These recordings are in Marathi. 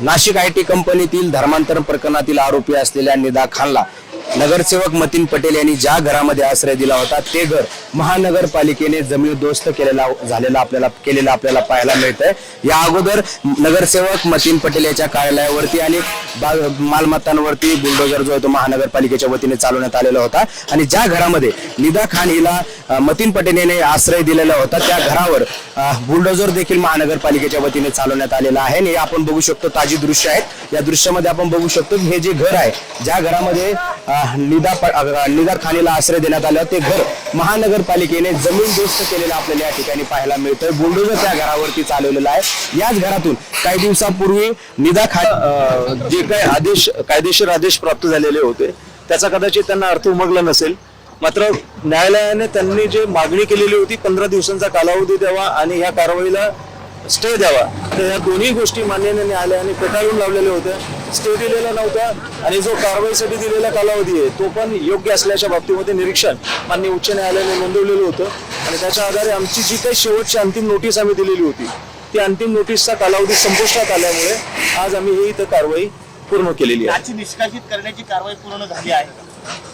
नाशिक IT कंपनीतील धर्मांतरण प्रकरणातील आरोपी असलेल्या निदा खानला नगरसेवक मतीन पटेल यांनी ज्या घरामध्ये आश्रय दिला होता ते घर महानगरपालिकेने जमीनदोस्त केलेला आपल्याला पाहायला मिळतंय। या अगोदर नगरसेवक मतीन पटेल यांच्या कार्यालयावरती आणि मालमत्तांवरती बुलडोजर जो आहे तो महानगरपालिकेच्या वतीने चालवण्यात आलेला होता आणि ज्या घरामध्ये निदा खान हिला मतीन पटेल यांनी आश्रय दिलेला होता त्या घरावर बुलडोजर देखील महानगरपालिकेच्या वतीने चालवण्यात आलेला आहे। आणि आपण बघू शकतो ताजी दृश्य आहेत। या दृश्यामध्ये आपण बघू शकतो की हे जे घर आहे ज्या घरामध्ये निदा खानीला आश्रय देण्यात आला ते घर महानगरपालिकेने जमीनदोस्त केलेलं आपल्याला या ठिकाणी पाहायला मिळतंय। बुलडोजर त्या घरावरती चालवलेला आहे। याच घरातून काही दिवसापूर्वी निदा खान जे काही कायदेशीर आदेश प्राप्त झालेले होते त्याचा कदाचित त्यांना अर्थ उमगला नसेल, मात्र न्यायालयाने त्यांनी जे मागणी केलेली होती 15 दिवसांचा कालावधी द्यावा आणि या कारवाईला स्टे द्यावा, तर या दोन्ही गोष्टी माननीय न्यायालयाने फेटाळून लावलेल्या होत्या। स्टे दिलेला नव्हता आणि जो कारवाईसाठी दिलेला कालावधी आहे तो पण योग्य असल्याच्या बाबतीमध्ये निरीक्षण माननीय उच्च न्यायालयाने नोंदवलेलं होतं आणि त्याच्या आधारे आमची जी काही शेवटची अंतिम नोटीस आम्ही दिलेली होती ती अंतिम नोटीसचा कालावधी संपुष्टात आल्यामुळे आज आम्ही ही इथं कारवाई पूर्ण केलेली आहे। निष्कासित करण्याची कारवाई पूर्ण झाली आहे।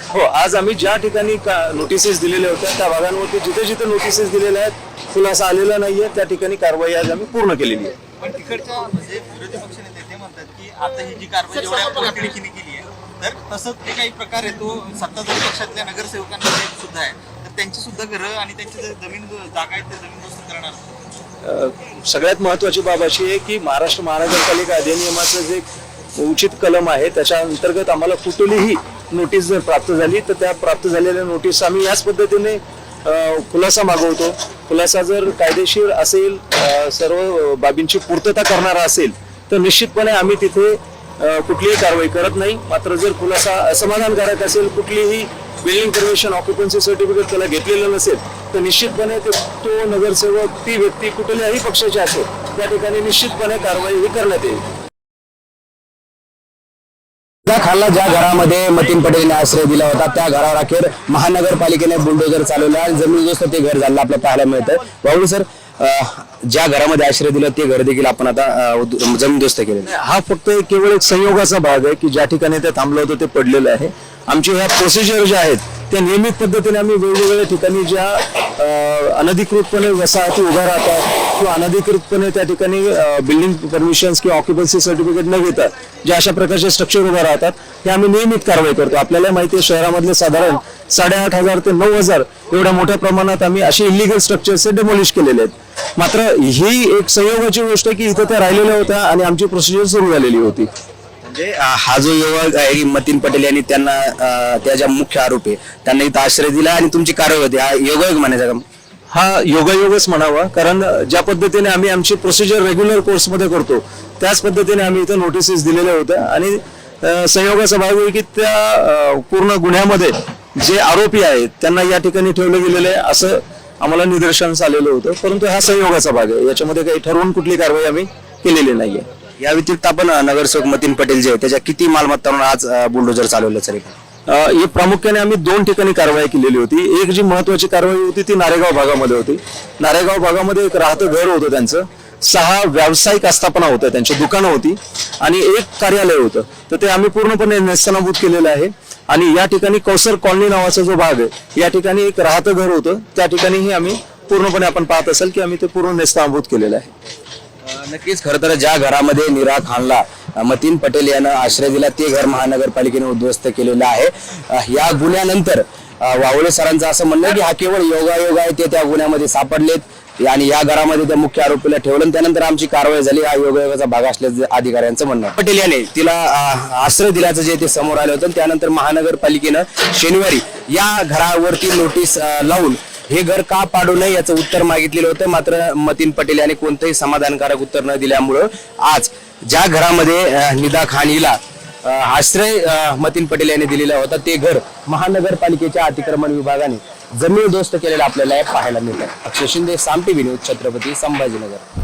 हो, आज आम्ही ज्या ठिकाणी नोटिसेस दिलेल्या होत्या त्या भागांवरती जिथे जिथे नोटिसेस दिलेल्या आहेत खुलासा आलेला नाहीये त्या ठिकाणी कारवाई आज आम्ही पूर्ण केलेली आहे। पण तिकडच्या म्हणजे विरोधी पक्षनेते ते म्हणतात की आता ही जी कारवाई एवढ्या पद्धतीने केली आहे तर तसंच ते काही प्रकार आहे तो सत्ताधारी पक्षातल्या नगरसेवकांमध्ये सुद्धा आहे, तर त्यांची सुद्धा घरं आणि त्यांची जमीन जागा आहेत ते जमीनदोस्त करणार। सगळ्यात महत्वाची बाब अशी आहे की महाराष्ट्र महानगरपालिका अधिनियमाचं जे उचित कलम आहे त्याच्या अंतर्गत आम्हाला कुठलीही नोटीस जर प्राप्त झाली तर त्या प्राप्त झालेल्या नोटीस आम्ही याच पद्धतीने खुलासा मागवतो। खुलासा जर कायदेशीर असेल, सर्व बाबींची पूर्तता करणारा असेल तर निश्चितपणे आम्ही तिथे कुठलीही कारवाई करत नाही। मात्र जर खुलासा असमाधानकारक असेल, कुठलीही बिल्डिंग परमिशन ऑक्युपन्सी सर्टिफिकेट त्याला घेतलेलं नसेल तर निश्चितपणे तो नगरसेवक ती व्यक्ती कुठल्याही पक्षाची असेल त्या ठिकाणी निश्चितपणे कारवाई ही करण्यात येईल। निदा खानला ज्या घरामध्ये मतीन पटेलने आश्रय दिला होता त्या घरावर अखेर महानगरपालिकेने बुलडोजर चालवला, जमीनदोस्त ते घर झालं आपलं पाहायला मिळतंय। बावळी सर, ज्या घरामध्ये आश्रय दिला ते घर देखील आपण आता जमीनदोस्त केले। हा फक्त केवळ एक संयोगाचा भाग आहे की ज्या ठिकाणी ते थांबलं होतं ते पडलेलं आहे। आमचे ह्या प्रोसिजर ज्या आहेत त्या नियमित पद्धतीने आम्ही वेगवेगळ्या ठिकाणी ज्या अनधिकृतपणे वसाहती उभ्या राहतात किंवा अनधिकृतपणे त्या ठिकाणी बिल्डिंग परमिशन्स किंवा ऑक्युपन्सी सर्टिफिकेट न घेता जे अशा प्रकारचे स्ट्रक्चर उभ्या राहतात ते आम्ही नियमित कारवाई करतो। आपल्याला माहिती आहे शहरामधले साधारण 8,500 ते 9,000 एवढ्या मोठ्या प्रमाणात आम्ही अशी इलिगल स्ट्रक्चर्स डेमोलिश केलेले आहेत। मात्र ही एक संयोगाची गोष्ट आहे की इथं त्या राहिलेल्या होत्या आणि आमची प्रोसिजर सुरू झालेली होती। म्हणजे हा जो योग आहे मतीन पटेल यांनी त्यांना त्या ज्या मुख्य आरोपी त्यांना इथं आश्रय दिला आणि तुमची कारवाई होती, हा योगायोग म्हणायचा का? हा योगायोगच म्हणावा, कारण ज्या पद्धतीने आम्ही आमची प्रोसिजर रेग्युलर कोर्समध्ये करतो त्याच पद्धतीने आम्ही इथं नोटिसेस दिलेल्या होत्या आणि संयोगाचा भाग आहे की त्या पूर्ण गुन्ह्यामध्ये जे आरोपी आहेत त्यांना या ठिकाणी ठेवलं गेलेलं आहे असं आम्हाला निदर्शनास आलेलं होतं, परंतु हा संयोगाचा भाग आहे। याच्यामध्ये काही ठरवून कुठली कारवाई आम्ही केलेली नाहीये। या व्यतिरिक्त आपण नगरसेवक मतीन पटेल जे त्याच्या किती मालमत्तांवर आज बुलडोजर चालवलं सर? ही प्रामुख्याने आम्ही 2 ठिकाणी कारवाई केलेली होती। एक जी महत्वाची कारवाई होती ती नारेगाव भागामध्ये होती। नारेगाव भागामध्ये एक राहतं घर होतं त्यांचं, 6 व्यावसायिक आस्थापना होत्या, त्यांची दुकानं होती आणि 1 कार्यालय होतं, तर ते आम्ही पूर्णपणे नेस्तनाबूत केलेलं आहे। आणि या ठिकाणी कौसर कॉलनी नावाचा जो भाग आहे या ठिकाणी एक राहतं घर होतं, त्या ठिकाणीही आम्ही पूर्णपणे आपण पाहत असाल की आम्ही ते पूर्ण नेस्तनाबूत केलेलं आहे। नक्कीच खरं तर ज्या घरामध्ये निदा खानला मतीन पटेल यानं आश्रय दिला ते घर महानगरपालिकेने उद्ध्वस्त केलेलं आहे। या गुन्ह्यानंतर वावळे सरांचं असं म्हणणं की हा केवळ योगायोग आहे, ते त्या गुन्ह्यामध्ये सापडलेत आणि या घरामध्ये त्या मुख्य आरोपीला ठेवलं त्यानंतर आमची कारवाई झाली, हा योगायोगाचा भाग असल्याचं अधिकाऱ्यांचं म्हणणं। पटेल याने तिला आश्रय दिल्याचं जे ते समोर आलं होतं त्यानंतर महानगरपालिकेनं शनिवारी या घरावरती नोटीस लावून हे घर का पाडू नये याचं उत्तर मागितलेलं होतं, मात्र मतीन पटेल यांनी कोणतंही समाधानकारक उत्तर न दिल्यामुळं आज ज्या घरामध्ये निदा खान हिला आश्रय मतीन पटेल यांनी दिलेला होता ते घर महानगरपालिकेच्या अतिक्रमण विभागाने जमीनदोस्त केलेलं आपल्याला पाहायला मिळतं। अक्षय शिंदे, साम टीव्ही न्यूज, छत्रपती संभाजीनगर।